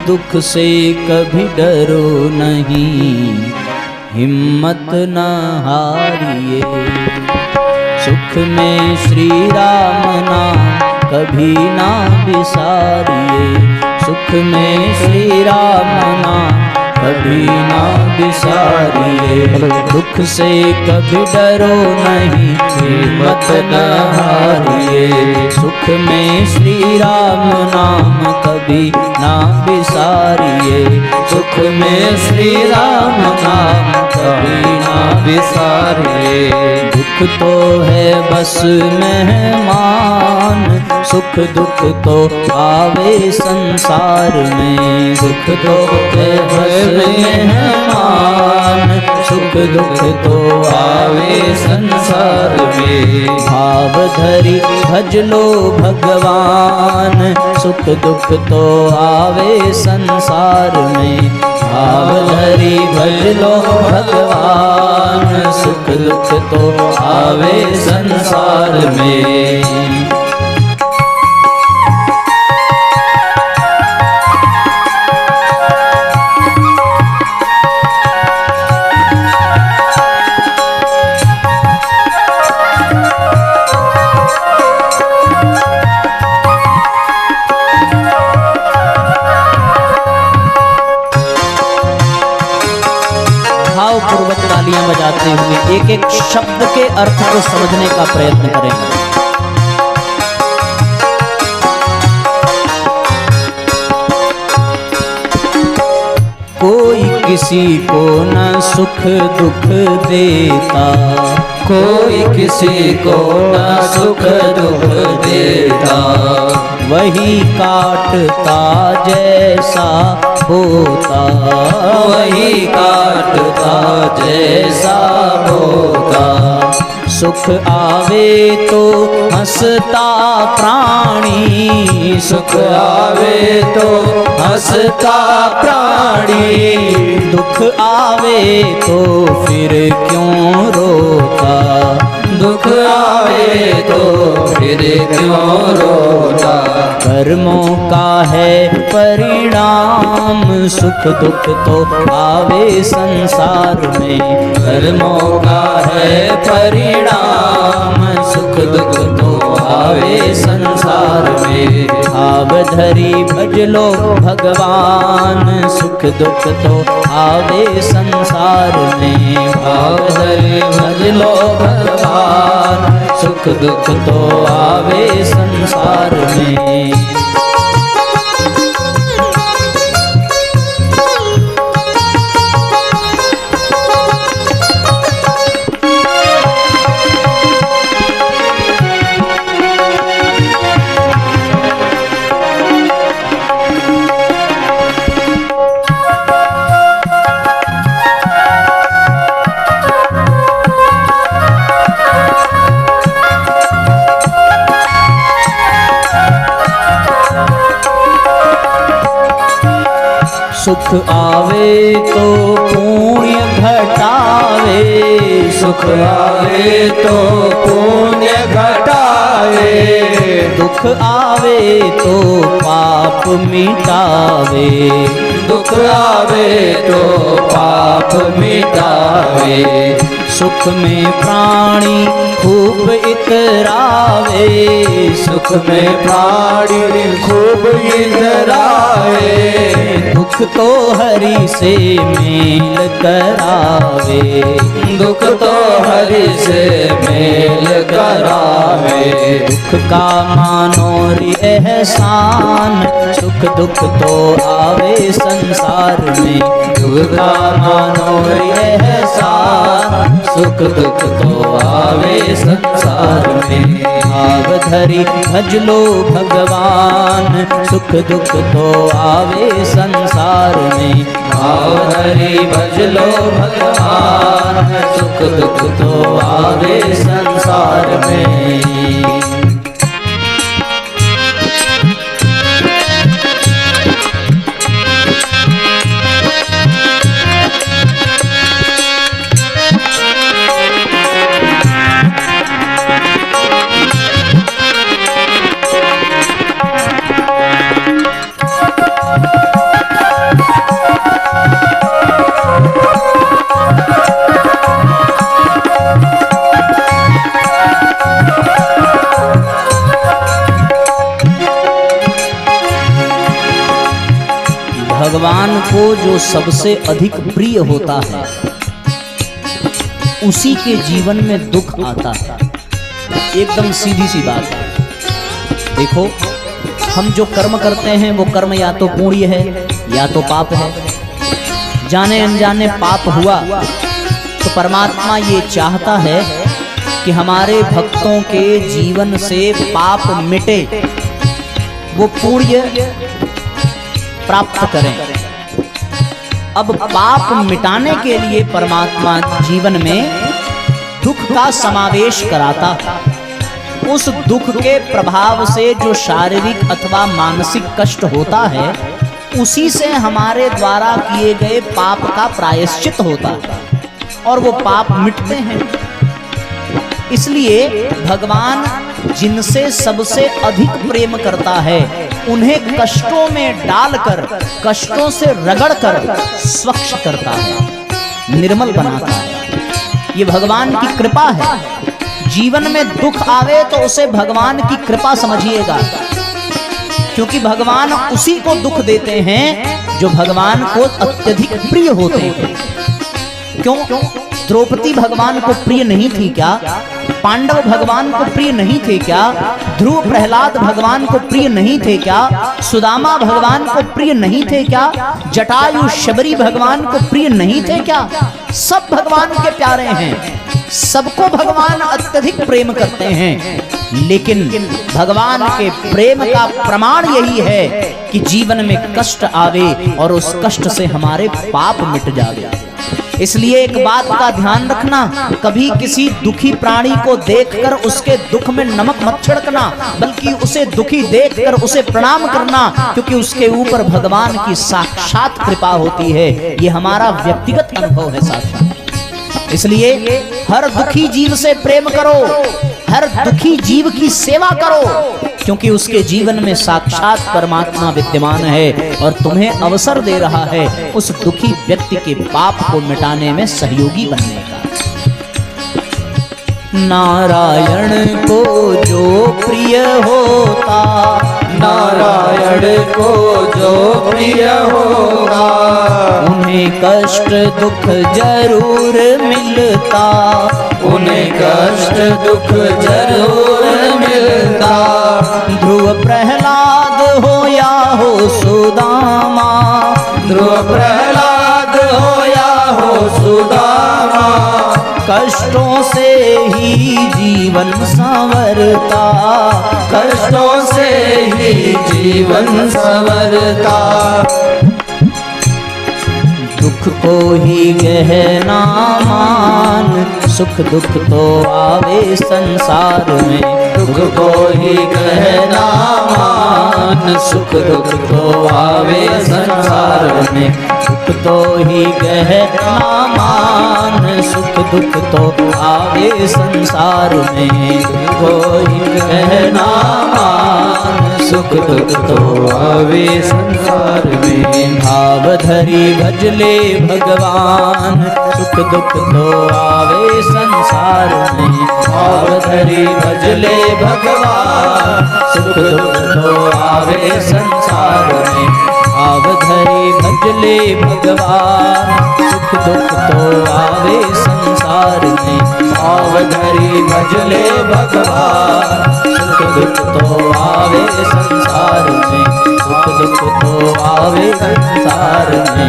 दुख से कभी डरो नहीं, हिम्मत न हारिए। सुख में श्री राम नाम कभी ना बिसारिए। सुख में श्री राम नाम कभी ना बिसारिए। दुख से कभी डरो नहीं, हिम्मत न हारिए। सुख में श्री राम नाम कभी ना बिसारिए। सुख में श्री राम नाम कभी ना बिसारिए। दुख तो है बस मेहमान, सुख दुख तो आवे संसार में। दुख तो है बस मेहमान, सुख दुख तो आवे संसार में। भाव धरी भज लो भगवान, सुख दुख तो आवे संसार में। भाव धरी भज लो भगवान, सुख दुख तो आवे संसार में। भावपूर्वक तालियां बजाते हुए एक एक शब्द के अर्थ को समझने का प्रयत्न करेंगे। कोई किसी को न सुख दुख देता, कोई किसी को न सुख दुख देता। वही काटता जैसा बोता, वही काटता जैसा बोता। सुख आवे तो हंसता प्राणी, सुख आवे तो हंसता प्राणी। दुख आवे तो फिर क्यों रोता, दुख आवे तो फिर क्यों रोता। कर्मों का है परिणाम, सुख दुख तो आवे संसार में। कर्मों का है परिणाम, सुख दुख तो आवे संसार में। भाव धरी भज लो भगवान, सुख दुख तो आवे संसार में। भाव धरी भज लो भगवान, सुख दुख तो आवे संसार में। सुख आवे तो पुण्य घटावे, सुख आवे तो पुण्य घटावे। दुख आवे तो पाप मिटावे, दुख आवे तो पाप मिटावे। सुख में प्राणी खूब इतरावे, सुख में प्राणी खूब इतरावे। दुख तो हरि से मेल करावे, दुख तो हरि से मेल करावे। दुख का मानो एहसान, सुख दुख तो आवे संसार में। दुख का मानो एहसान, सुख दुख तो आवे संसार में। भाव धरी भज लो भगवान, सुख दुख तो आवे संसार में। भाव धरी भज लो भगवान, सुख दुख तो आवे संसार में। भगवान को जो सबसे अधिक प्रिय होता है उसी के जीवन में दुख आता है। एकदम सीधी सी बात है। देखो, हम जो कर्म करते हैं वो कर्म या तो पुण्य है या तो पाप है। जाने अनजाने पाप हुआ तो परमात्मा ये चाहता है कि हमारे भक्तों के जीवन से पाप मिटे, वो पुण्य प्राप्त करें। अब पाप मिटाने के लिए परमात्मा जीवन में दुख का समावेश कराता है। उस दुख के प्रभाव से जो शारीरिक अथवा मानसिक कष्ट होता है उसी से हमारे द्वारा किए गए पाप का प्रायश्चित होता है और वो पाप मिटते हैं। इसलिए भगवान जिनसे सबसे अधिक प्रेम करता है उन्हें कष्टों में डालकर, कष्टों से रगड़कर स्वच्छ करता है, निर्मल बनाता है। ये भगवान की कृपा है। जीवन में दुख आवे तो उसे भगवान की कृपा समझिएगा, क्योंकि भगवान उसी को दुख देते हैं जो भगवान को अत्यधिक प्रिय होते हैं। क्यों? द्रौपदी भगवान को प्रिय नहीं थी क्या? पांडव भगवान को प्रिय नहीं थे क्या? ध्रुव प्रहलाद भगवान को प्रिय नहीं थे क्या? सुदामा भगवान को प्रिय नहीं थे क्या? जटायु शबरी भगवान को प्रिय नहीं थे क्या? सब भगवान के प्यारे हैं, सबको भगवान अत्यधिक प्रेम करते हैं। लेकिन भगवान के प्रेम का प्रमाण यही है कि जीवन में कष्ट आवे और उस कष्ट से हमारे पाप मिट जावे। इसलिए एक बात का ध्यान रखना, कभी किसी दुखी प्राणी को देखकर उसके दुख में नमक मत छिड़कना, बल्कि उसे दुखी देखकर उसे प्रणाम करना, क्योंकि उसके ऊपर भगवान की साक्षात कृपा होती है। ये हमारा व्यक्तिगत अनुभव है साक्षात। इसलिए हर दुखी जीव से प्रेम करो, हर दुखी जीव की सेवा करो, क्योंकि उसके जीवन में साक्षात परमात्मा विद्यमान है और तुम्हें अवसर दे रहा है उस दुखी व्यक्ति के पाप को मिटाने में सहयोगी बनने का। नारायण को जो प्रिय होता, नारायण को जो प्रिय होगा, उन्हें कष्ट दुख जरूर मिलता, उन्हें कष्ट दुख जरूर मिलता। ध्रुव प्रहलाद हो या हो सुदामा, ध्रुव प्रहलाद हो या हो सुदामा, कष्टों से ही जीवन संवरता, कष्टों से ही जीवन संवरता। दुख को ही गहना मान, सुख दुख तो आवे संसार में, दुख को ही गहना मान, सुख दुख तो आवे संसार में, दुख तो ही गहना मान, सुख दुख तो आवे संसार में, दुख तो ही गहना मान, सुख दुख तो आवे संसार में। भाव धरी भजले भगवान, सुख दुख तो आवे संसार में, भाव धरी भजले भगवान, सुख दुख तो आवे संसार में। भाव धरी भजले भगवान, सुख दुख तो आवे संसार में, भाव धरी भजले भगवान, सुख दुख तो आवे संसार में, सुख दुख तो आवे संसार में।